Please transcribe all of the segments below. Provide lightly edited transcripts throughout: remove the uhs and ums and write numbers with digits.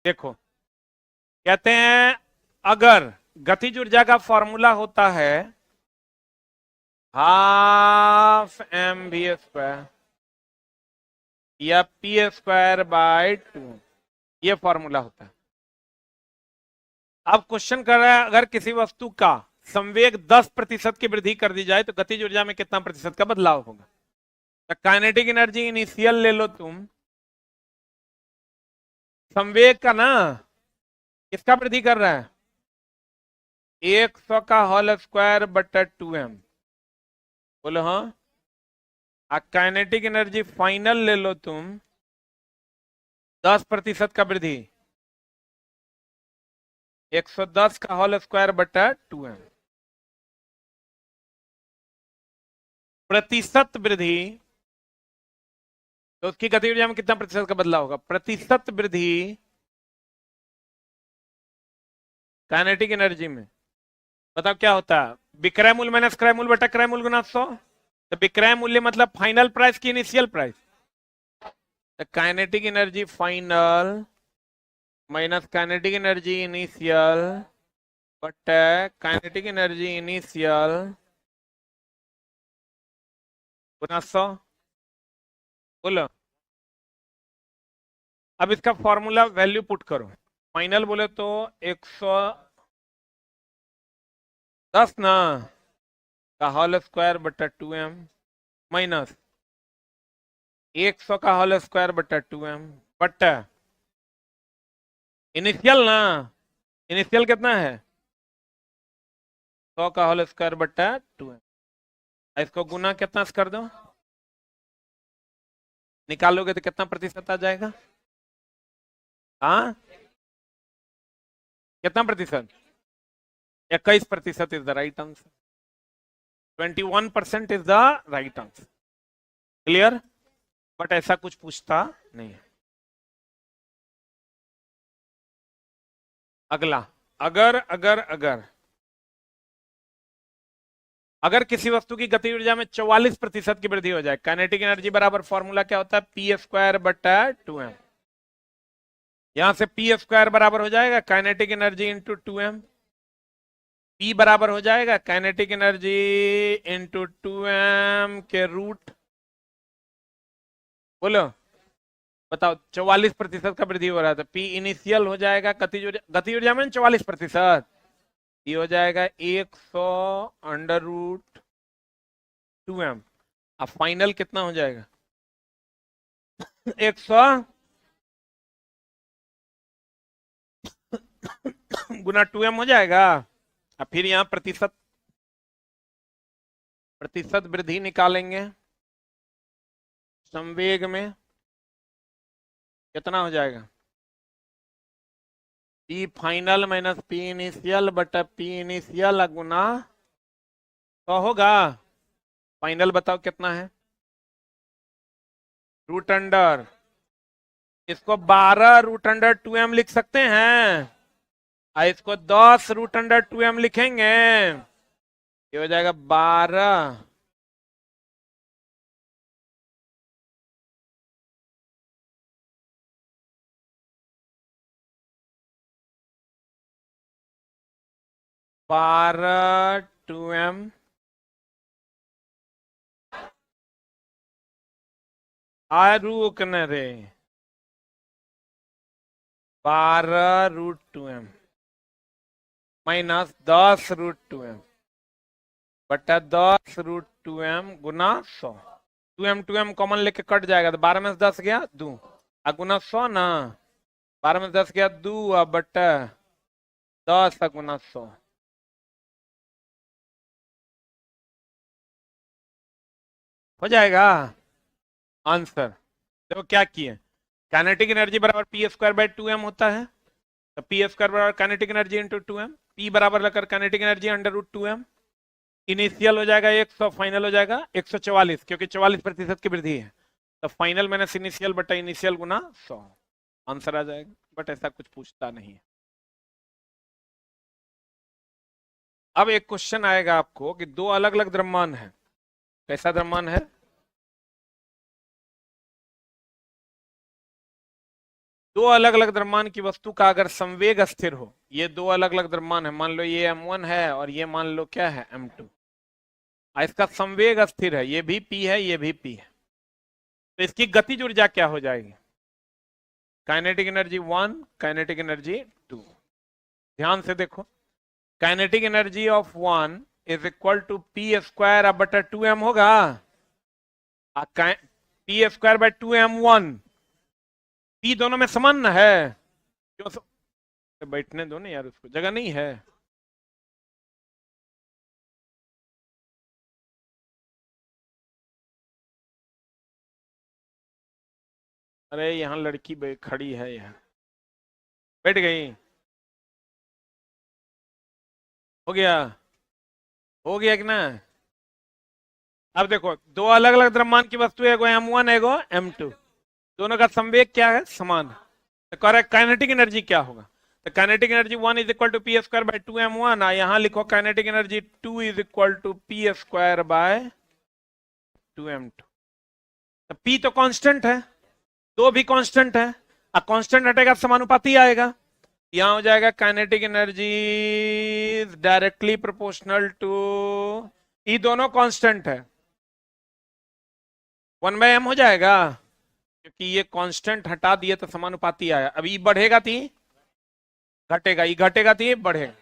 देखो, कहते हैं अगर गतिज ऊर्जा का फॉर्मूला होता है हाफ एम वी स्क्वायर या पी स्क्वायर बाय 2, ये फॉर्मूला होता है। अब क्वेश्चन कर रहा है अगर किसी वस्तु का संवेग 10% की वृद्धि कर दी जाए तो गतिज ऊर्जा में कितना प्रतिशत का बदलाव होगा। तो काइनेटिक एनर्जी इनिशियल ले लो तुम, संवेग का ना, किसका वृद्धि कर रहा है 100 का होल स्क्वायर बटा 2m। बोलो हाँ। काइनेटिक एनर्जी फाइनल ले लो तुम, 10% का वृद्धि 110 का होल स्क्वायर बटा 2m। प्रतिशत वृद्धि, तो उसकी गति ऊर्जा में कितना प्रतिशत का बदलाव होगा। प्रतिशत वृद्धि काइनेटिक एनर्जी में, बताओ क्या होता है। विक्रय मूल्य माइनस क्रय मूल्य बटा क्रय मूल्य गुना 100। तो विक्रय मूल्य मतलब फाइनल प्राइस की इनिशियल प्राइस। तो kinetic energy final minus kinetic energy initial बटा काइनेटिक एनर्जी इनिशियल गुना 100। बोलो, अब इसका फॉर्मूला वैल्यू पुट करो। फाइनल बोले तो 110 ना का होल स्क्वायर बटा 2m माइनस 100 का होल स्क्वायर बटा 2m बटा इनिशियल ना, इनिशियल कितना है 100 का होल स्क्वायर बटा 2m। इसको गुना कितना से कर दो, निकालोगे तो कितना प्रतिशत आ जाएगा। हाँ, कितना प्रतिशत 21% is the right answer. 21% is the right answer. Clear. But ऐसा कुछ पूछता नहीं है। अगला, अगर अगर अगर अगर किसी वस्तु की गति ऊर्जा में 44% की वृद्धि हो जाए, काइनेटिक एनर्जी बराबर फॉर्मूला क्या होता है पी स्क्वायर बटा 2m। यहां से पी स्क्वायर बराबर हो जाएगा kinetic energy into 2m, P बराबर हो जाएगा काइनेटिक एनर्जी इंटू 2m के रूट। बोलो, बताओ 44% का वृद्धि हो रहा था, पी इनिशियल हो जाएगा गति ऊर्जा में 44%, ये हो जाएगा 100 अंडर रूट 2m। अब फाइनल कितना हो जाएगा 100 गुना 2m हो जाएगा। अब फिर यहाँ प्रतिशत प्रतिशत वृद्धि निकालेंगे संवेग में, कितना हो जाएगा P final minus P initial बटा पी इनिशियल गुना 100 होगा। फाइनल बताओ कितना है रूट अंडर, इसको 12 रूट अंडर 2m लिख सकते हैं और इसको 10 रूट अंडर 2m लिखेंगे, ये हो जाएगा 12 12 2m रुकने रे 12 root 2m minus 10 root 2m बटा 10 रूट 2m गुना 100। 2m कॉमन लेके कट जाएगा तो 12 में से 10 गया 2 गुना 100 ना, 12 में से 10 गया 2 बटा 10 गुना 100। हो जाएगा आंसर। देखो क्या किए, काइनेटिक एनर्जी बराबर पी स्क्वायर बाय 2m होता है, तो पी स्क्वायर बराबर kinetic energy into 2m, P बराबर लगकर kinetic energy under root 2m, initial हो जाएगा 100, फाइनल हो जाएगा 144 क्योंकि 44% की वृद्धि है, तो फाइनल माइनस इनिशियल बटा इनिशियल गुना 100 आंसर आ जाएगा। बट ऐसा कुछ पूछता नहीं है। अब एक क्वेश्चन आएगा आपको कि दो अलग अलग द्रव्यमान है, कैसा द्रव्यमान है दो अलग अलग द्रव्यमान की वस्तु का अगर संवेग स्थिर हो, ये दो अलग अलग द्रव्यमान है, मान लो ये m1 है और ये मान लो क्या है m2, इसका संवेग स्थिर है, ये भी p है ये भी p है, तो इसकी गतिज ऊर्जा क्या हो जाएगी? Kinetic energy 1, kinetic energy 2। ध्यान से देखो, kinetic energy of 1 is equal to P square अब बटा 2m होगा, P square by 2m1, P दोनों में समान ना है, क्यों बैठने दो ना यार, उसको जगह नहीं है। अरे यहाँ लड़की खड़ी है, यहाँ बैठ गई, हो गया, हो गया कि ना? अब देखो, दो अलग अलग द्रव्यमान की वस्तु है, एगो m1 एगो m2, दोनों का संवेग क्या है? समान है। तो करेक्ट काइनेटिक एनर्जी क्या होगा? तो kinetic energy 1 is equal to P square by 2m1, यहां लिखो kinetic energy 2 is equal to P square by 2m2। तो p तो कांस्टेंट है, दो भी कांस्टेंट है, अब कांस्टेंट हटेगा समानुपाती आएगा, यहां हो जाएगा kinetic energy directly proportional to, ये दोनों कांस्टेंट है, 1/m हो जाएगा, क्योंकि ये कांस्टेंट हटा दिए तो समानुपाती आया। अब ये बढ़ेगा थी घटेगा, ये घटेगा थी बढ़ेगा।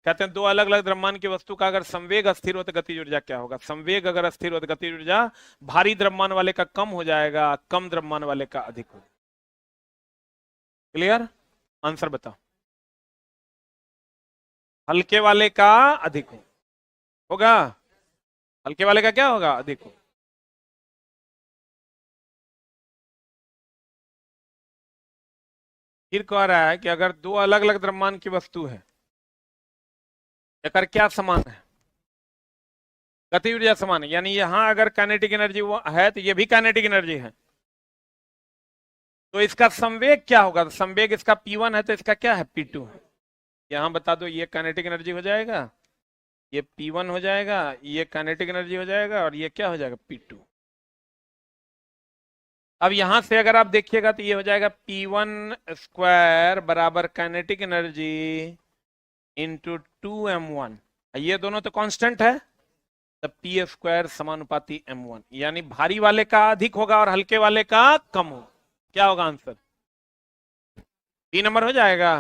कहते हैं दो अलग अलग द्रव्यमान की वस्तु का अगर संवेग अस्थिर हो तो गतिज ऊर्जा क्या होगा? संवेग अगर अस्थिर हो तो गतिज ऊर्जा भारी द्रव्यमान वाले का कम हो जाएगा, कम द्रव्यमान वाले का अधिक हो। क्लियर? आंसर बताओ। हल्के वाले का अधिक होगा, हल्के वाले का क्या होगा? अधिक हो। फिर कह रहा है कि अगर दो अलग अलग द्रव्यमान की वस्तु है, अगर क्या समान है? गति ऊर्जा समान है, यानी यहां अगर काइनेटिक एनर्जी है तो ये भी काइनेटिक एनर्जी है, तो इसका संवेग क्या होगा? संवेग इसका P1 है तो इसका क्या है? P2 है। यहां बता दो, ये काइनेटिक एनर्जी हो जाएगा, ये P1 हो जाएगा, ये काइनेटिक एनर्जी हो जाएगा, और ये क्या हो जाएगा? P2। अब यहां से अगर आप देखिएगा तो ये हो जाएगा P1 स्क्वायर बराबर काइनेटिक एनर्जी इंटू 2m1, ये दोनों तो कांस्टेंट है, तब पी स्क्वायर समानुपाती m1, यानी भारी वाले का अधिक होगा और हल्के वाले का कम होगा। क्या होगा आंसर? 3 नंबर हो जाएगा।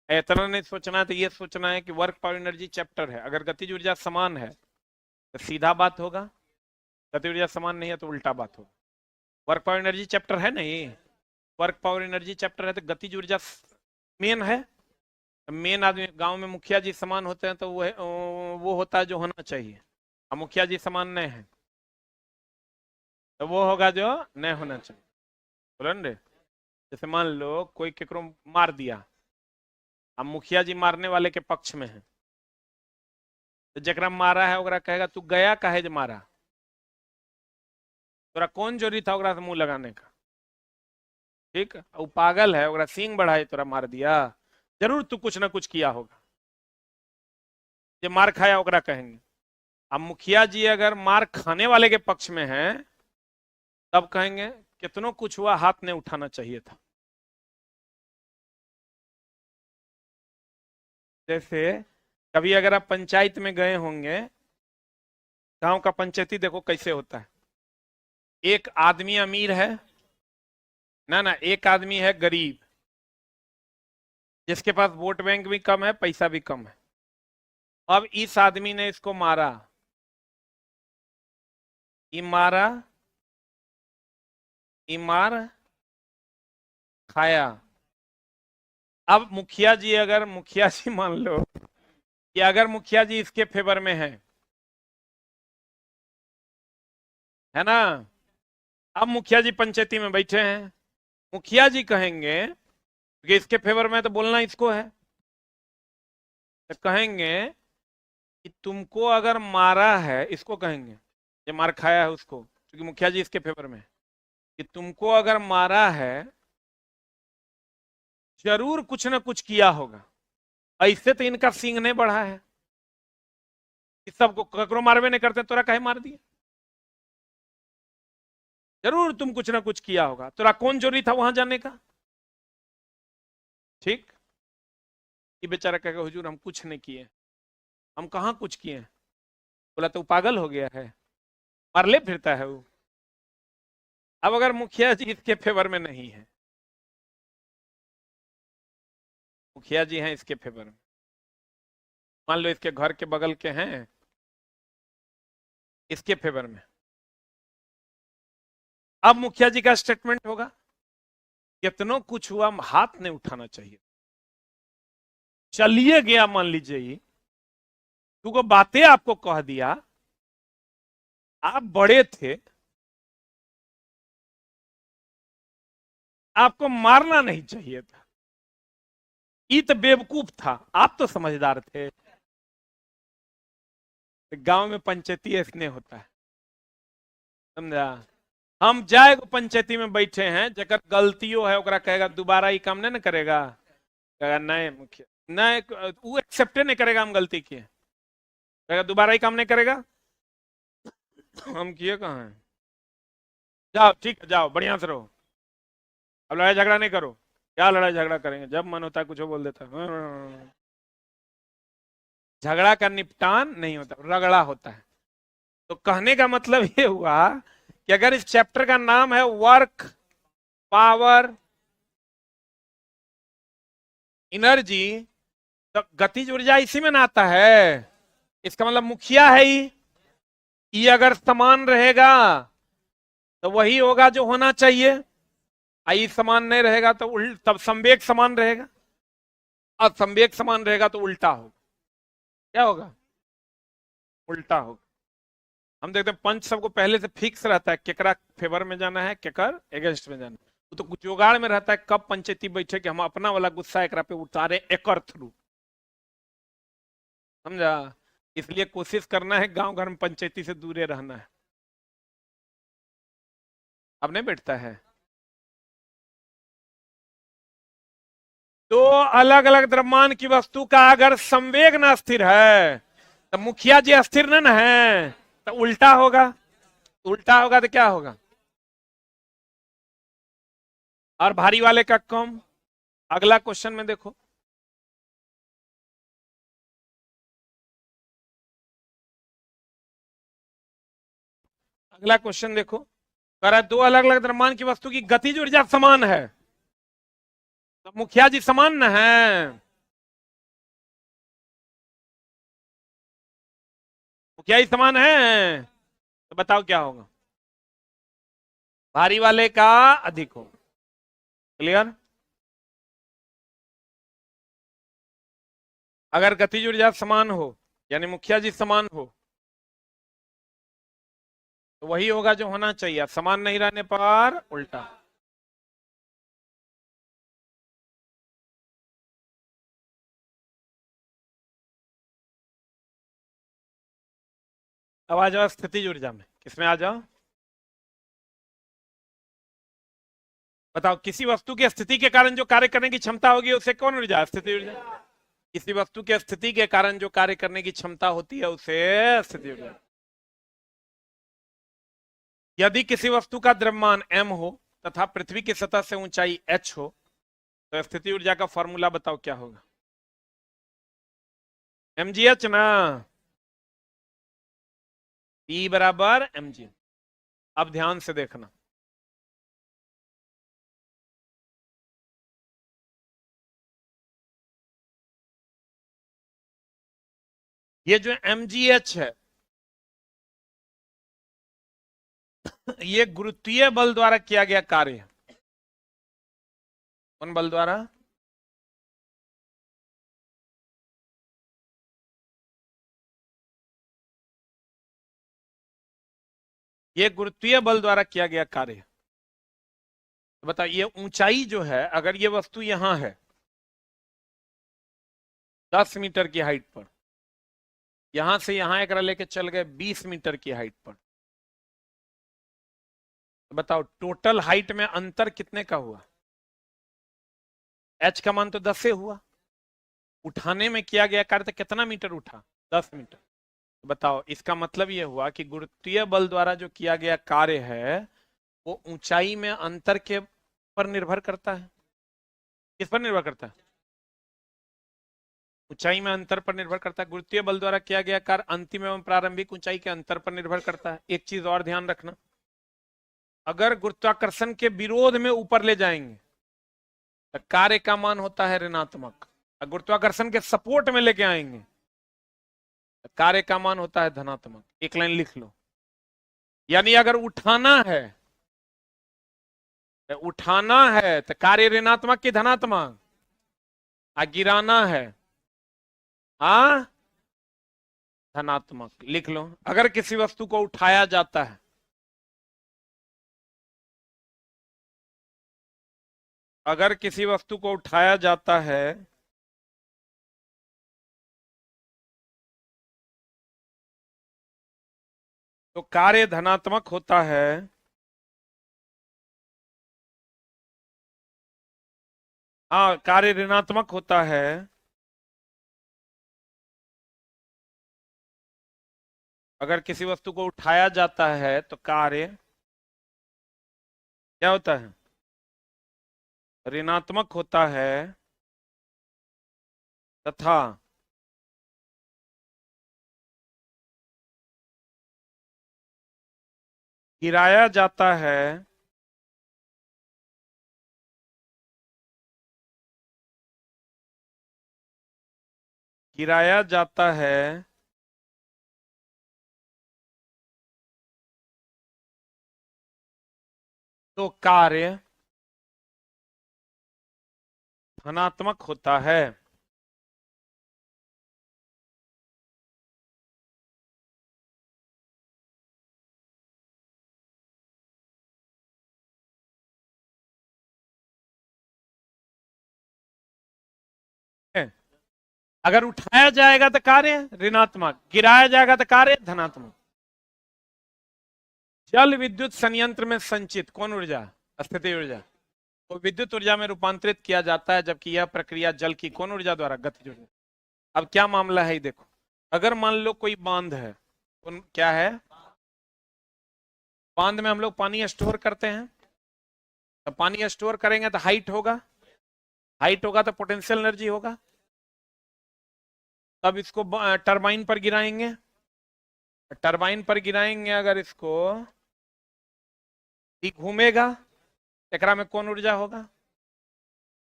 इतना नहीं सोचना है, तो ये सोचना है कि वर्क पावर एनर्जी चैप्टर है, अगर गतिज ऊर्जा समान है तो सीधा बात होगा, गतिज ऊर्जा समान नहीं है तो उल्टा बात होगा। वर्क पावर एनर्जी चैप्टर है नहीं, वर्क पावर एनर्जी चैप्टर है तो गतिज ऊर्जा मेन है, मेन आदमी गांव में मुखिया जी समान होते हैं तो वो होता है जो होना चाहिए, अब मुखिया जी समान नहीं है तो वो होगा जो नहीं होना चाहिए। बोलो रे, जैसे मान लो कोई केकरो मार दिया, अब मुखिया जी मारने वाले के पक्ष में है, तो जकरा मारा है ओकरा कहेगा तू गया काहे जे मारा, तोरा कौन जोरी था ओकरा से मुंह लगाने का? ठीक, वो पागल है, ओकरा सींग बढ़ाए तोरा मार दिया, जरूर तू कुछ ना कुछ किया होगा, जे मार खाया ओकरा कहेंगे। अब मुखिया जी अगर मार खाने वाले के पक्ष में है तब कहेंगे कितनों कुछ हुआ, हाथ नहीं उठाना चाहिए था। जैसे कभी अगर आप पंचायत में गए होंगे, गांव का पंचायती देखो कैसे होता है, एक आदमी अमीर है ना, एक आदमी है गरीब, जिसके पास वोट बैंक भी कम है, पैसा भी कम है। अब इस आदमी ने इसको मारा, ये मारा, ये मार खाया। अब मुखिया जी, अगर मुखिया जी मान लो कि अगर मुखिया जी इसके फेवर में है ना, अब मुखिया जी पंचायती में बैठे हैं, मुखिया जी कहेंगे कि इसके फेवर में तो बोलना इसको है, तो कहेंगे कि तुमको अगर मारा है, इसको कहेंगे ये मार खाया है उसको, क्योंकि मुखिया जी इसके फेवर में, कि तुमको अगर मारा है जरूर कुछ ना कुछ किया होगा, ऐसे तो इनका सींग नहीं बढ़ा है, इस सबको ककरो मारवे नहीं करते, तोरा कहे मार दिया, जरूर तुम कुछ ना कुछ किया होगा, तोरा कौन जरूरी था वहां जाने का? ठीक। ये बेचारा कहेगा हुजूर हम कुछ नहीं किए। हम कहाँ कुछ किए हैं? बोला तो पागल हो गया है, मरले फिरता है वो। अब अगर मुखिया जी इसके फेवर में नहीं है, मुखिया जी हैं इसके फेवर में, मान लो इसके घर के बगल के हैं इसके फेवर में, अब मुखिया जी का स्टेटमेंट होगा कितनों कुछ हुआ हाथ नहीं उठाना चाहिए। चलिए गया मान लीजिए क्योंकि बातें आपको कह दिया, आप बड़े थे, आपको मारना नहीं चाहिए था। ये तो बेवकूफ था, आप तो समझदार थे। गांव में पंचायती ऐसने होता है, समझा। हम जाए पंचायती में बैठे हैं, जगह गलतियों है ओकरा कहेगा दोबारा ये काम नहीं करेगा, कहेगा नहीं मुखिया नहीं, वो एक्सेप्ट नहीं करेगा हम गलती किए, कहेगा दोबारा ही काम नहीं करेगा। हम किए कहाँ हैं? जाओ ठीक है, जाओ बढ़िया से रहो, अब लड़ाई झगड़ा नहीं करो। क्या लड़ाई झगड़ा करेंगे, जब मन होता है कुछ बोल देता है। झगड़ा का निपटान नहीं होता, रगड़ा होता है। तो कहने का मतलब ये हुआ कि अगर इस चैप्टर का नाम है वर्क, पावर, एनर्जी, तो गतिज ऊर्जा इसी में ना आता है। इसका मतलब मुखिया है ये अगर समान रहेगा तो वही होगा जो होना चाहिए, आई समान नहीं रहेगा तो तब संवेग समान रहेगा, और संवेग समान रहेगा तो उल्टा होगा। क्या होगा? उल्टा होगा। हम देखते हैं पंच सबको पहले से फिक्स रहता है केकरा फेवर में जाना है, केकर अगेंस्ट में जाना है। तो कुछ जुगाड़ में रहता है कब पंचायती बैठे कि हम अपना वाला गुस्सा एकरा पे उतारे एकर थ्रू, समझा। इसलिए कोशिश करना है गांव घर में पंचायती से दूरे रहना है। अब नहीं बैठता है। तो अलग अलग द्रव्यमान की वस्तु का अगर संवेग ना स्थिर है तो मुखिया जी अस्थिर न है, तो उल्टा होगा। उल्टा होगा तो क्या होगा? और भारी वाले का कम। अगला क्वेश्चन में देखो, अगला क्वेश्चन देखो, कह रहा है दो अलग अलग द्रव्यमान की वस्तु की गतिज ऊर्जा समान है, तो मुखिया जी समान न है। मुखिया जी समान है, तो बताओ क्या होगा? भारी वाले का अधिक हो। क्लियर? अगर गतिज ऊर्जा समान हो यानी मुखिया जी समान हो तो वही होगा जो होना चाहिए, समान नहीं रहने पर उल्टा। अब आ जाओ स्थितिज ऊर्जा में, किसमें आ जाओ? बताओ किसी वस्तु की स्थिति के कारण जो कार्य करने की क्षमता होगी उसे कौन ऊर्जा? स्थिति ऊर्जा। किसी वस्तु की स्थिति के कारण जो कार्य करने की क्षमता होती है उसे स्थिति ऊर्जा। यदि किसी वस्तु का द्रव्यमान m हो तथा पृथ्वी की सतह से ऊंचाई h हो तो स्थिति ऊर्जा का फॉर्मूला बताओ क्या होगा? mgh ना, P बराबर mg। अब ध्यान से देखना, ये जो mgh है ये गुरुत्वीय बल द्वारा किया गया कार्य है। कौन बल द्वारा? ये गुरुत्वीय बल द्वारा किया गया कार्य है। तो बताओ ये ऊंचाई जो है, अगर ये वस्तु यहां है 10 मीटर की हाइट पर, यहां से यहां एक लेके चल गए 20 मीटर की हाइट पर, तो बताओ टोटल हाइट में अंतर कितने का हुआ? h का मान तो 10 से हुआ, उठाने में किया गया कार्य तो कितना मीटर उठा? 10 मीटर। तो बताओ इसका मतलब यह हुआ कि गुरुत्वीय बल द्वारा जो किया गया कार्य है वो ऊंचाई में अंतर के पर निर्भर करता है। किस पर निर्भर करता है? ऊंचाई में अंतर पर निर्भर करता है। गुरुत्वीय बल द्वारा किया गया कार्य अंतिम एवं प्रारंभिक ऊंचाई के अंतर पर निर्भर करता है। एक चीज और ध्यान रखना, अगर गुरुत्वाकर्षण के विरोध में ऊपर ले जाएंगे तो कार्य का मान होता है ऋणात्मक, गुरुत्वाकर्षण के सपोर्ट में लेके आएंगे तो कार्य का मान होता है धनात्मक। एक लाइन लिख लो, यानी अगर उठाना है तो कार्य ऋणात्मक की धनात्मक, गिराना है हाँ धनात्मक। लिख लो, अगर किसी वस्तु को उठाया जाता है, अगर किसी वस्तु को उठाया जाता है तो कार्य धनात्मक होता है। हाँ, कार्य ऋणात्मक होता है अगर किसी वस्तु को उठाया जाता है तो कार्य क्या होता है, ऋणात्मक होता है, तथा गिराया जाता है गिराया जाता है तो कार्य धनात्मक होता है। अगर उठाया जाएगा तो कार्य ऋणात्मक, गिराया जाएगा तो कार्य धनात्मक। जल विद्युत संयंत्र में संचित कौन ऊर्जा, स्थिति ऊर्जा, तो विद्युत ऊर्जा में रूपांतरित किया जाता है, जबकि यह प्रक्रिया जल की कौन ऊर्जा द्वारा, गतिज ऊर्जा। अब क्या मामला है, देखो, अगर मान लो कोई बांध है, क्या है, बांध में हम लोग पानी स्टोर करते हैं, तो पानी स्टोर करेंगे तो हाइट होगा, हाइट होगा तो पोटेंशियल एनर्जी होगा। तब इसको टरबाइन पर गिराएंगे, टरबाइन पर गिराएंगे अगर इसको, ये घूमेगा, एकरा में कौन ऊर्जा होगा,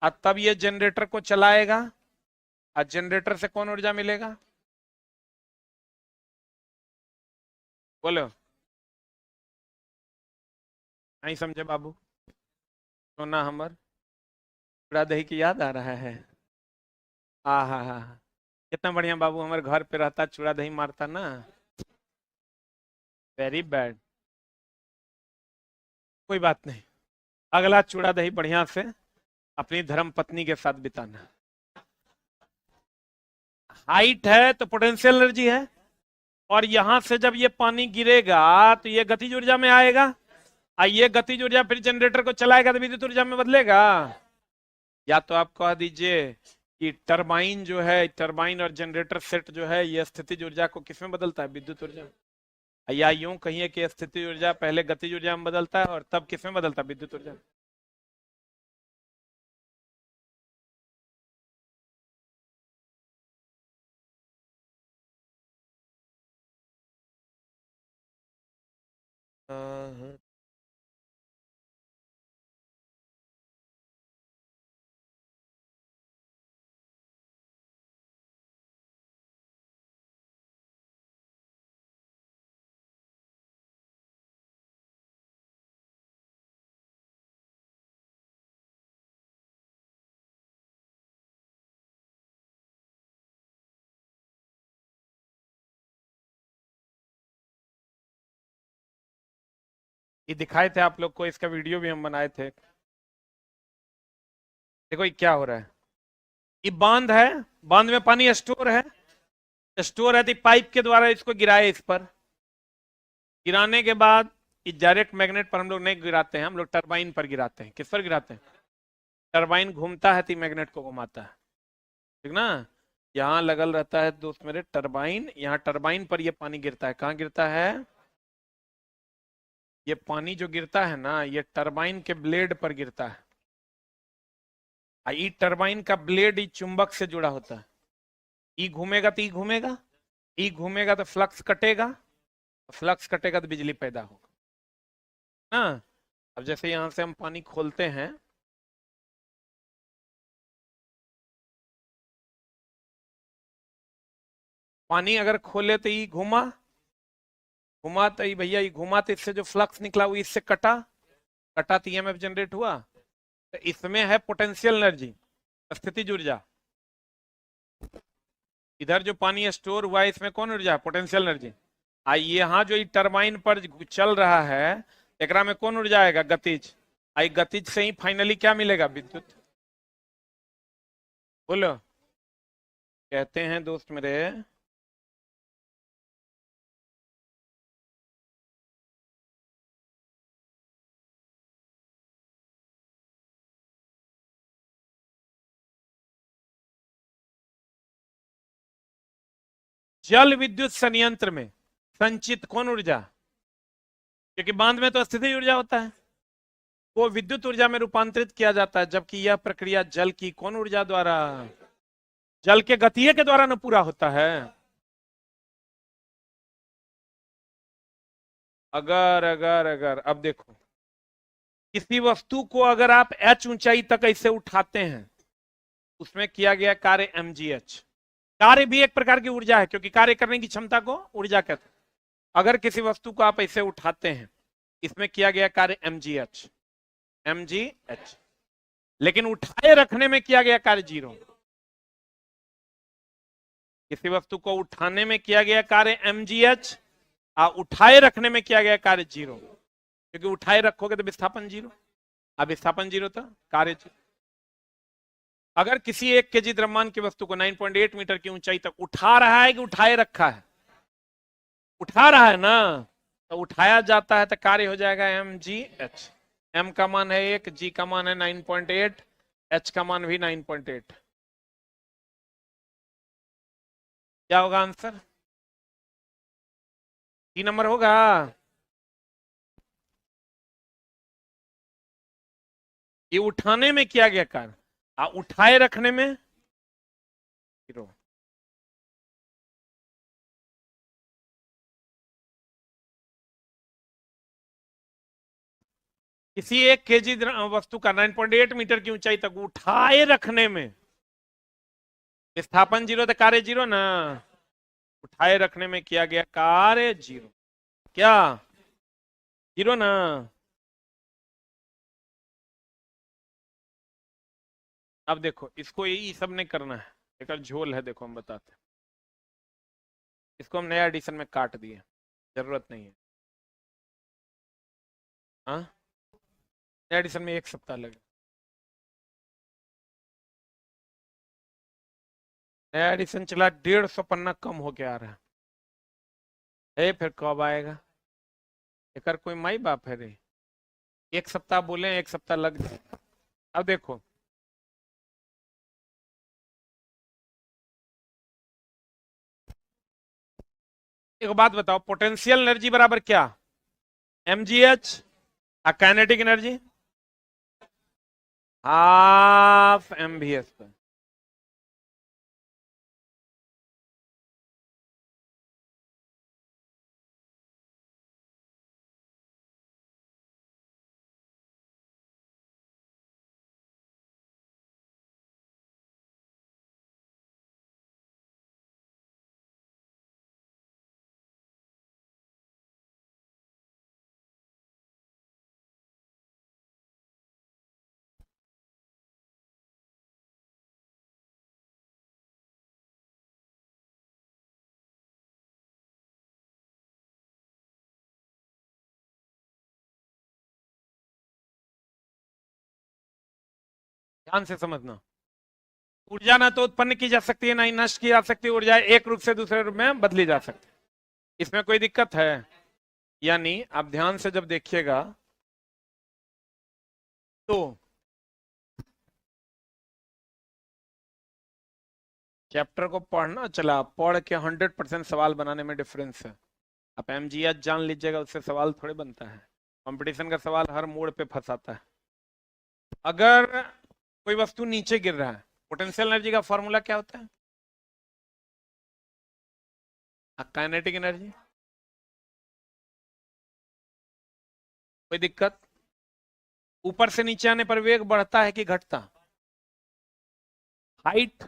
और तब ये जनरेटर को चलाएगा, और जनरेटर से कौन ऊर्जा मिलेगा, बोलो, नहीं समझे बाबू, सोना हमर चूड़ा दही की याद आ रहा है। हा, कितना बढ़िया बाबू, हमारे घर पे रहता, चूड़ा दही मारता ना, वेरी बैड। कोई बात नहीं, अगला चूड़ा दही बढ़िया से अपनी धर्म पत्नी के साथ बिताना। हाइट है तो पोटेंशियल एनर्जी है, और यहां से जब ये पानी गिरेगा तो ये गतिज ऊर्जा में आएगा, और ये गतिज ऊर्जा फिर जनरेटर को चलाएगा तो विद्युत ऊर्जा में बदलेगा। या तो आप कह दीजिए कि टरबाइन जो है, टरबाइन और जनरेटर सेट जो है, ये स्थितिज ऊर्जा को किसमें बदलता है, विद्युत ऊर्जा में। या यूं कहिए कि स्थितिज ऊर्जा पहले गतिज ऊर्जा में बदलता है और तब किसमें बदलता है, विद्युत ऊर्जा में। ये दिखाए थे आप लोग को, इसका वीडियो भी हम बनाए थे। देखो ये क्या हो रहा है, ये बांध है, बांध में पानी स्टोर है, स्टोर है तो पाइप के द्वारा इसको गिराए, इस पर गिराने के बाद इस डायरेक्ट मैग्नेट पर हम लोग नहीं गिराते हैं, हम लोग टरबाइन पर गिराते हैं। किस पर गिराते हैं, टरबाइन घूमता है तो मैग्नेट को घुमाता है, ठीक ना। यहाँ लगल रहता है दोस्त मेरे टरबाइन, यहाँ टरबाइन पर ये पानी गिरता है, कहाँ गिरता है, ये पानी जो गिरता है ना, ये टरबाइन के ब्लेड पर गिरता है। ये टरबाइन का ब्लेड चुंबक से जुड़ा होता है, ई घूमेगा तो ई घूमेगा, ई घूमेगा तो फ्लक्स कटेगा, फ्लक्स कटेगा तो बिजली पैदा होगा ना। अब जैसे यहां से हम पानी खोलते हैं, पानी अगर खोले तो ई घुमा, घुमा तो ई भैया ई घुमा तो इससे जो फ्लक्स निकला वो इससे कटा, कटा तो ईएमएफ जनरेट हुआ। तो इसमें है पोटेंशियल एनर्जी, स्थितिज ऊर्जा। इधर जो पानी स्टोर हुआ है इसमें कौन ऊर्जा है, पोटेंशियल एनर्जी। यहाँ जो टरबाइन पर चल रहा है एकरा में कौन ऊर्जा आएगा, गतिज। आई गतिज से ही फाइनली क्या मिलेगा, विद्युत। बोलो, कहते हैं दोस्त मेरे, जल विद्युत संयंत्र में संचित कौन ऊर्जा, क्योंकि बांध में तो स्थितिज ऊर्जा होता है, वो विद्युत ऊर्जा में रूपांतरित किया जाता है, जबकि यह प्रक्रिया जल की कौन ऊर्जा द्वारा, जल के गतीय के द्वारा न पूरा होता है। अगर अगर अगर अब देखो, किसी वस्तु को अगर आप h ऊंचाई तक ऐसे उठाते हैं, उसमें किया गया कार्य mgh। कार्य भी एक प्रकार की ऊर्जा है, क्योंकि कार्य करने की क्षमता को ऊर्जा कहते हैं। अगर किसी वस्तु को आप ऐसे उठाते हैं, इसमें किया गया कार्य mgh, mgh, लेकिन उठाए रखने में किया गया कार्य 0। किसी वस्तु को उठाने में किया गया कार्य mgh, उठाए रखने में किया गया कार्य 0, क्योंकि उठाए रखोगे तो विस्थापन 0, अब विस्थापन 0 था, कार्य 0। अगर किसी 1 केजी द्रव्यमान की वस्तु को 9.8 मीटर की ऊंचाई तक उठा रहा है कि उठाए रखा है, उठा रहा है ना, तो उठाया जाता है तो कार्य हो जाएगा mgh। m का मान है 1, g का मान है 9.8, h का मान भी 9.8। क्या होगा आंसर, 3 नंबर होगा। ये उठाने में किया गया कार्य, उठाए रखने में 0। किसी 1 केजी वस्तु का 9.8 मीटर की ऊंचाई तक उठाए रखने में विस्थापन 0 तो कार्य 0 ना, उठाए रखने में किया गया कार्य 0, क्या 0 ना। अब देखो इसको ये सब नहीं करना है, एक झोल है, देखो हम बताते हैं। इसको हम नया एडिशन में काट दिए, जरूरत नहीं है। हाँ, नया एडिशन में 1 सप्ताह लगे, नया एडिशन चला 150 पन्ना कम हो के आ रहा है, फिर कब आएगा, एक कोई माई बाप है रे, 1 सप्ताह बोले 1 सप्ताह लग जाए। अब देखो एक बात बताओ, पोटेंशियल एनर्जी बराबर क्या, mgh, kinetic energy half mvs। ध्यान से समझना, ऊर्जा ना तो उत्पन्न की जा सकती है ना ही नष्ट की जा सकती है, ऊर्जा एक रूप से दूसरे रूप में बदली जा सकती है, इसमें कोई दिक्कत है। यानी आप ध्यान से जब देखिएगा तो चैप्टर को पढ़ना चला, पढ़ के 100% सवाल बनाने में डिफरेंस है। आप mgh जान लीजिएगा, उससे सवाल थोड़े बनता है, कंपटीशन का सवाल हर मोड़ पे फंसाता है। अगर कोई वस्तु नीचे गिर रहा है, पोटेंशियल एनर्जी का फॉर्मूला क्या होता है, काइनेटिक एनर्जी कोई दिक्कत? ऊपर से नीचे आने पर वेग बढ़ता है कि घटता? हाइट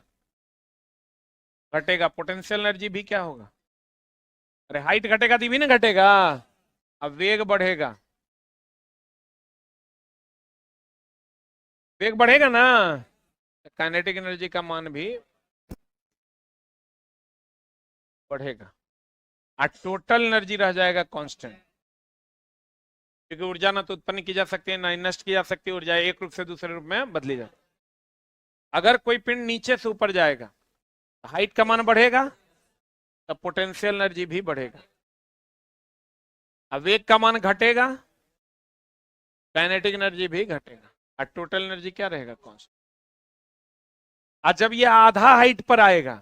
घटेगा, पोटेंशियल एनर्जी भी क्या होगा? अरे हाइट घटेगा तभी ना घटेगा। अब वेग बढ़ेगा, वेग बढ़ेगा ना, काइनेटिक एनर्जी का मान भी बढ़ेगा और टोटल एनर्जी रह जाएगा कांस्टेंट। क्योंकि ऊर्जा ना तो उत्पन्न की जा सकती है ना नष्ट की जा सकती है, ऊर्जा एक रूप से दूसरे रूप में बदली जाती है। अगर कोई पिंड नीचे से ऊपर जाएगा तो हाइट का मान बढ़ेगा, तो पोटेंशियल एनर्जी भी बढ़ेगा। अब वेग का मान घटेगा, काइनेटिक एनर्जी भी घटेगा और टोटल एनर्जी क्या रहेगा? कांस्टेंट। और जब ये आधा हाइट पर आएगा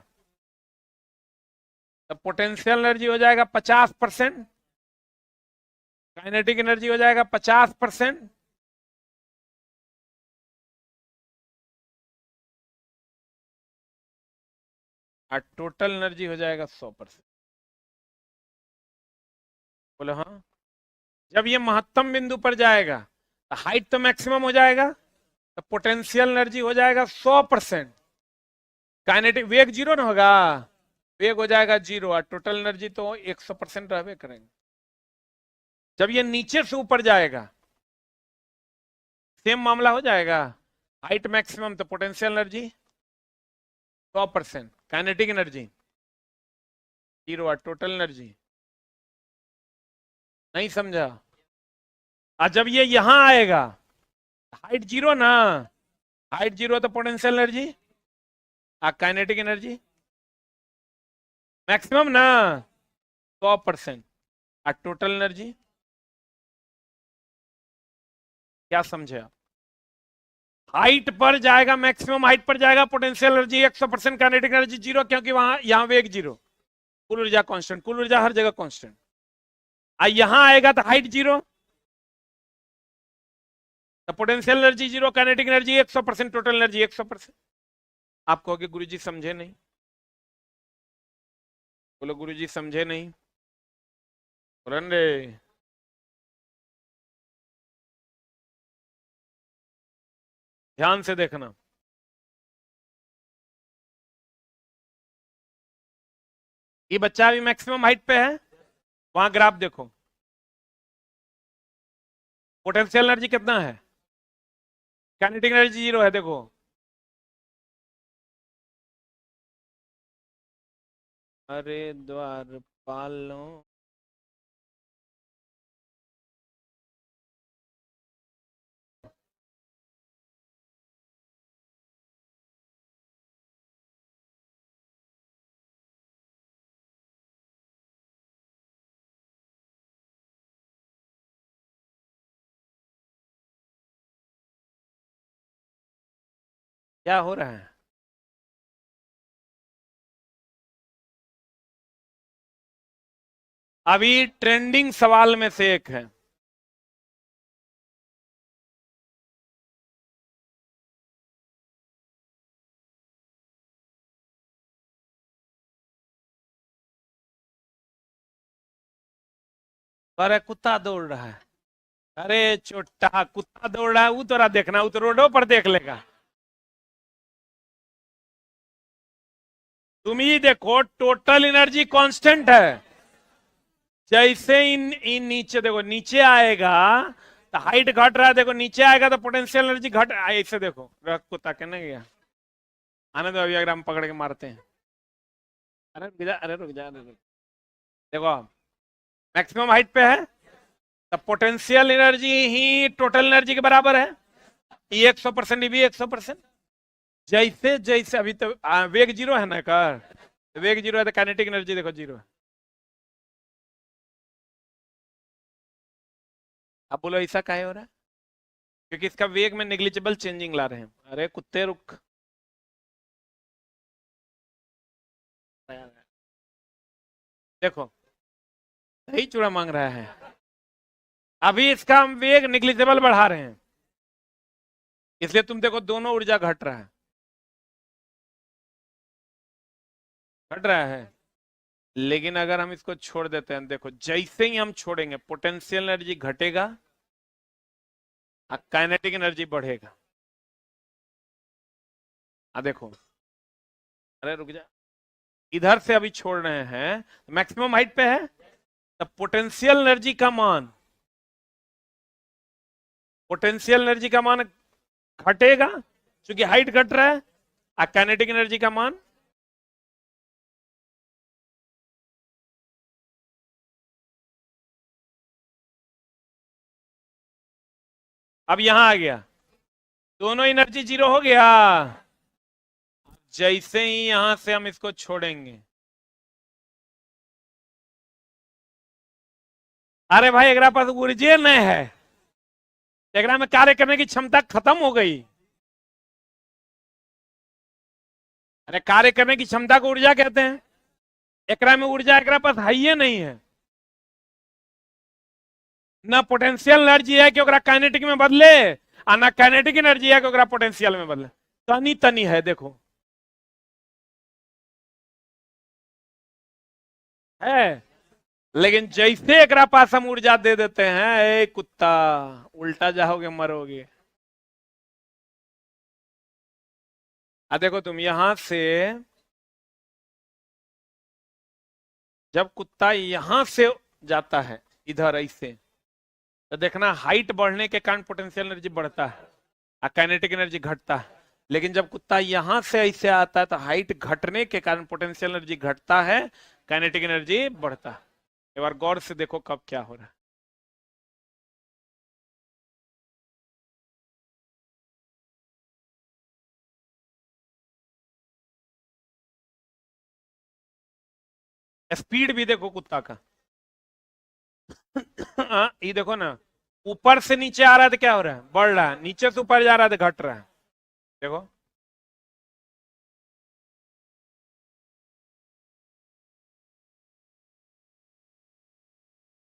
तब पोटेंशियल एनर्जी हो जाएगा 50%, काइनेटिक एनर्जी हो जाएगा 50%, और टोटल एनर्जी हो जाएगा 100%। बोले हाँ। जब ये महत्तम बिंदु पर जाएगा तो हाइट तो मैक्सिमम हो जाएगा, तो पोटेंशियल एनर्जी हो जाएगा 100%, काइनेटिक वेग जीरो ना होगा, वेग हो जाएगा जीरो और टोटल एनर्जी तो 100% रहबे करेंगे। जब ये नीचे से ऊपर जाएगा सेम मामला हो जाएगा, हाइट मैक्सिमम तो potential energy 100%, kinetic energy zero और टोटल एनर्जी। नहीं समझा? और जब ये यहां आएगा हाइट जीरो ना, हाइट जीरो तो पोटेंशियल एनर्जी और काइनेटिक एनर्जी मैक्सिमम ना 100% और टोटल एनर्जी। क्या समझे आप? हाइट पर जाएगा, मैक्सिमम हाइट पर जाएगा, potential energy 100%, kinetic energy zero, क्योंकि वहां यहां वेग जीरो, कुल ऊर्जा कांस्टेंट, कुल ऊर्जा हर जगह कांस्टेंट। आ यहां आएगा तो हाइट जीरो, तो potential energy zero, kinetic energy 100%, total energy 100%। आप कहोगे गुरुजी समझे नहीं? बोलो गुरुजी समझे नहीं? बोलन रे। ध्यान से देखना। ये बच्चा अभी मैक्सिमम हाइट पे है, वहां ग्राफ देखो, पोटेंशियल एनर्जी कितना है, काइनेटिक एनर्जी जीरो है, देखो। अरे द्वारपालों, क्या हो रहा है? अभी ट्रेंडिंग सवाल में से एक है। अरे कुत्ता दौड़ रहा है, अरे छोटा कुत्ता दौड़ रहा है, वो तोरा देखना, वो तो रोडों पर देख लेगा। तुम ही देखो, टोटल एनर्जी कांस्टेंट है। जैसे इन नीचे देखो, नीचे आएगा तो हाइट घट रहा है, देखो नीचे आएगा तो पोटेंशियल एनर्जी घट, ऐसे देखो कुत्ता कहने गया। आने दो, अभी अगर हम पकड़ के मारते हैं। अरे रुक जा, अरे रुक जा, अरे रुक। देखो मैक्सिमम हाइट पे है, तो पोटेंशियल एनर्जी ही टोटल एनर्जी के बराबर है, ये 100%, ये भी 100%। जैसे जैसे अभी तो वेग जीरो है ना, कर वेग जीरो है तो काइनेटिक एनर्जी देखो जीरो है। अब बोलो ऐसा काहे हो रहा है? क्योंकि इसका वेग में नेग्लिजिबल चेंजिंग ला रहे हैं। अरे कुत्ते रुक, देखो सही चूड़ा मांग रहा है। अभी इसका हम वेग निग्लिजिबल बढ़ा रहे हैं, इसलिए तुम देखो दोनों ऊर्जा घट रहा है, घट रहा है। लेकिन अगर हम इसको छोड़ देते हैं, देखो जैसे ही हम छोड़ेंगे पोटेंशियल एनर्जी घटेगा और काइनेटिक एनर्जी बढ़ेगा। देखो, अरे रुक जा, इधर से अभी छोड़ रहे हैं, मैक्सिमम हाइट पे है, तब पोटेंशियल एनर्जी का मान, पोटेंशियल एनर्जी का मान घटेगा क्योंकि हाइट घट रहा है, और काइनेटिक एनर्जी का मान अब यहां आ गया, दोनों एनर्जी जीरो हो गया। जैसे ही यहां से हम इसको छोड़ेंगे, अरे भाई अगर पास ऊर्जा नहीं है, एकरा में कार्य करने की क्षमता खत्म हो गई। अरे कार्य करने की क्षमता को ऊर्जा कहते हैं, एकरा में ऊर्जा एकरा पास है ही नहीं है, ना पोटेंशियल एनर्जी है कि ओकरा काइनेटिक में बदले, और ना काइनेटिक एनर्जी है कि ओकरा पोटेंशियल में बदले, तनी तनी है, देखो है। लेकिन जैसे एकरा पास हम ऊर्जा दे देते हैं, ए कुत्ता उल्टा जाओगे मरोगे। देखो तुम यहां से, जब कुत्ता यहां से जाता है इधर ऐसे, तो देखना हाइट बढ़ने के कारण पोटेंशियल एनर्जी बढ़ता है और काइनेटिक एनर्जी घटता है। लेकिन जब कुत्ता यहां से ऐसे आता है तो हाइट घटने के कारण पोटेंशियल एनर्जी घटता है, काइनेटिक एनर्जी बढ़ता है। एक बार गौर से देखो कब क्या हो रहा है। स्पीड भी देखो कुत्ता का। ये देखो ना, ऊपर से नीचे आ रहा है तो क्या हो रहा है, बढ़ रहा है, नीचे से ऊपर जा रहा है तो घट रहा है। देखो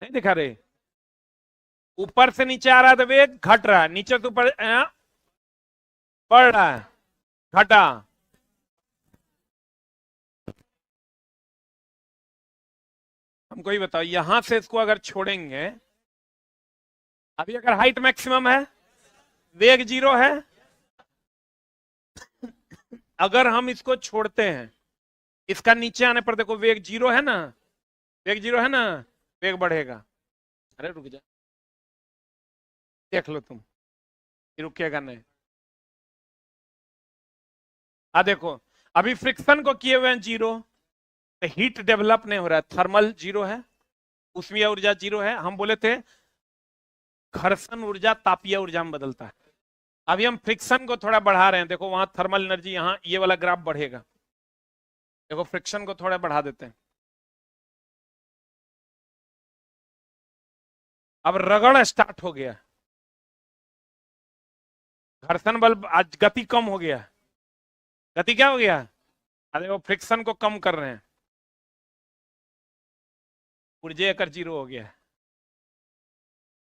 नहीं दिखा रहे, ऊपर से नीचे आ रहा है तो वेग घट रहा है, नीचे से ऊपर बढ़ रहा है, घटा। हमको ही बताओ, यहां से इसको अगर छोड़ेंगे, अभी अगर हाइट मैक्सिमम है, वेग जीरो है, अगर हम इसको छोड़ते हैं, इसका नीचे आने पर देखो वेग जीरो है ना, वेग जीरो है ना, वेग बढ़ेगा। अरे रुक जा, देख लो तुम, रुकेगा नहीं। देखो अभी फ्रिक्शन को किए हुए हैं जीरो, तो हीट डेवलप नहीं हो रहा है, थर्मल जीरो है, उष्मीय ऊर्जा जीरो है। हम बोले थे घर्षण ऊर्जा तापीय ऊर्जा में बदलता है। अभी हम फ्रिक्शन को थोड़ा बढ़ा रहे हैं, देखो वहां थर्मल एनर्जी, यहाँ ये वाला ग्राफ बढ़ेगा। देखो फ्रिक्शन को थोड़ा बढ़ा देते हैं, अब रगड़ स्टार्ट हो गया, घर्षण बल आज गति कम हो गया। गति क्या हो गया, अरे वो फ्रिक्शन को कम कर रहे हैं, ऊर्जा कर जीरो हो गया।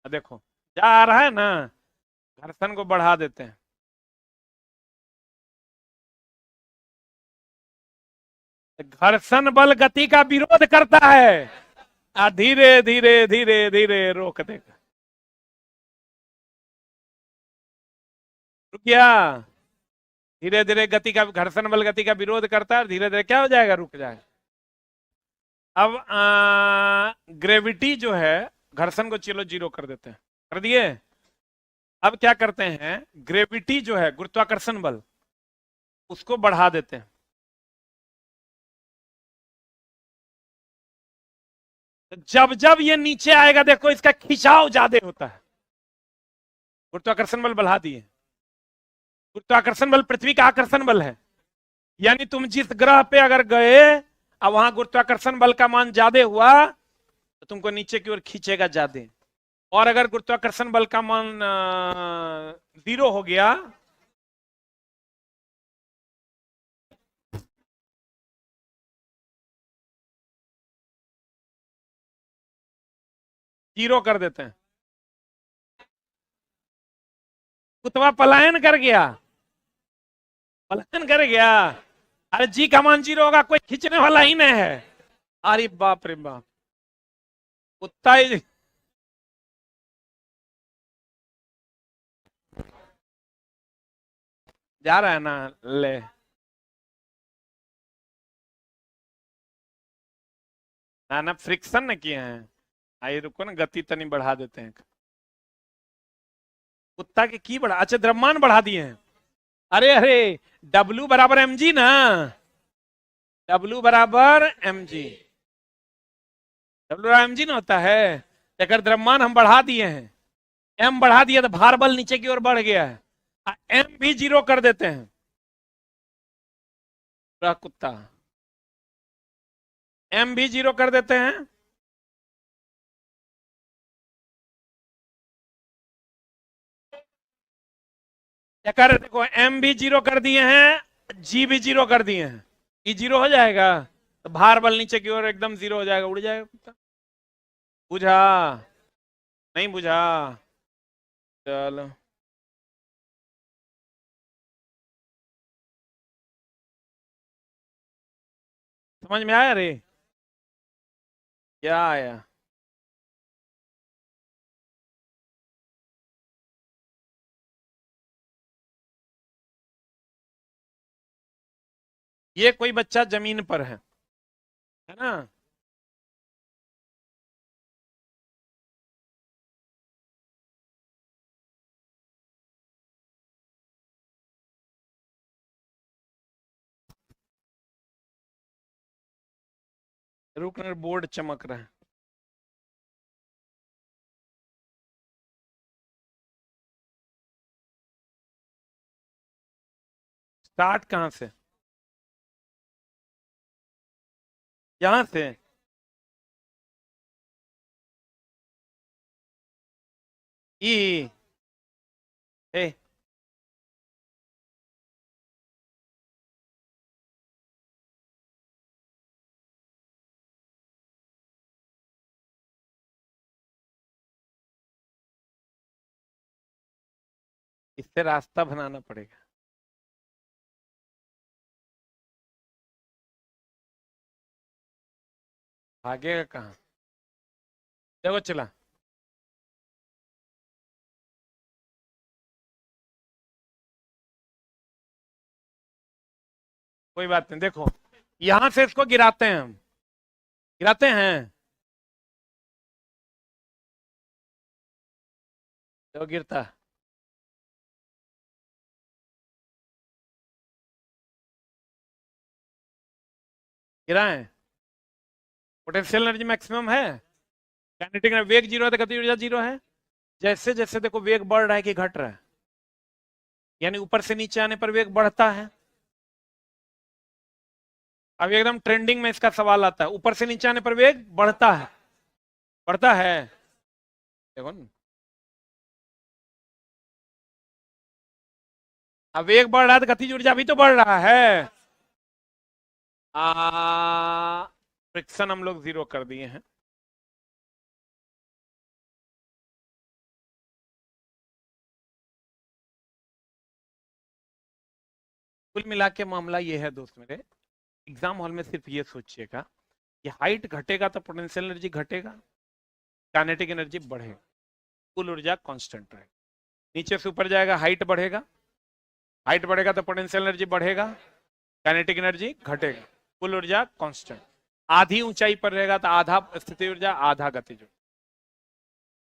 देखो जा आ रहा है ना, घर्षण को बढ़ा देते हैं, घर्षण बल गति का विरोध करता है, धीरे धीरे धीरे धीरे रोक देगा। रुक गया, धीरे धीरे गति का, घर्षण बल गति का विरोध करता है, धीरे धीरे क्या हो जाएगा, रुक जाएगा। अब ग्रेविटी जो है, घर्षण को चलो जीरो कर देते हैं, कर दिए। अब क्या करते हैं, ग्रेविटी जो है गुरुत्वाकर्षण बल, उसको बढ़ा देते हैं। जब जब ये नीचे आएगा देखो इसका खिंचाव ज्यादा होता है, गुरुत्वाकर्षण बल बढ़ा दिए। गुरुत्वाकर्षण बल पृथ्वी का आकर्षण बल है, यानी तुम जिस ग्रह पे अगर गए, अब वहां गुरुत्वाकर्षण बल का मान ज्यादा हुआ तो तुमको नीचे की ओर खींचेगा ज्यादा, और अगर गुरुत्वाकर्षण बल का मान जीरो हो गया, जीरो कर देते हैं, कुतवा पलायन कर गया, पलायन कर गया। अरे जी का मान जीरो होगा, कोई खींचने वाला ही नहीं है, अरे बाप रे बाप, कुत्ता ही जा रहा है ना। ले, ना ना फ्रिक्शन न किए हैं। आइए रुको ना, गति तनी बढ़ा देते हैं। कुत्ता के की बढ़ा, अच्छा द्रव्यमान बढ़ा दिए हैं। अरे अरे, W बराबर mg ना, W बराबर mg, W बराबर mg ना होता है। अगर द्रव्यमान हम बढ़ा दिए हैं, m बढ़ा दिया तो भार बल नीचे की ओर बढ़ गया है, m भी 0 कर देते हैं। पूरा कुत्ता, m भी 0 कर देते हैं। कर देखो, m भी 0 कर दिए हैं, g भी 0 कर दिए हैं, ये 0 हो जाएगा तो भार बल नीचे की ओर एकदम 0 हो जाएगा, उड़ जाएगा कुत्ता। बुझा? नहीं बुझा? चलो, समझ में आया रे? क्या आया? ये कोई बच्चा जमीन पर है ना, रुक ना, बोर्ड चमक रहा है। स्टार्ट कहां से? यहां से? ई ए, इससे रास्ता बनाना पड़ेगा। भागेगा कहाँ? देखो चला, कोई बात नहीं। देखो, यहां से इसको गिराते हैं हम, गिराते हैं, तो गिरता है। गिराए, पोटेंशियल एनर्जी मैक्सिमम है, काइनेटिक वेग 0 है तो गति ऊर्जा 0 है। जैसे जैसे देखो वेग बढ़ रहा है कि घट रहा है, यानी ऊपर से नीचे आने पर वेग बढ़ता है। अब एकदम ट्रेंडिंग में इसका सवाल आता है, ऊपर से नीचे आने पर वेग बढ़ता है, बढ़ता है, देखो ना। अब वेग बढ़ रहा है तो गतिज ऊर्जा भी तो बढ़ रहा है। फ्रिक्शन हम लोग 0 कर दिए हैं। कुल मिला के मामला ये है दोस्त मेरे, एग्जाम हॉल में सिर्फ ये सोचिएगा कि हाइट घटेगा तो पोटेंशियल एनर्जी घटेगा, काइनेटिक एनर्जी बढ़ेगा, कुल ऊर्जा कांस्टेंट रहेगा। नीचे से ऊपर जाएगा, हाइट बढ़ेगा, हाइट बढ़ेगा तो पोटेंशियल एनर्जी बढ़ेगा, काइनेटिक एनर्जी घटेगा, कुल ऊर्जा कांस्टेंट। आधी ऊंचाई पर रहेगा तो आधा स्थिति ऊर्जा, आधा गतिज ऊर्जा।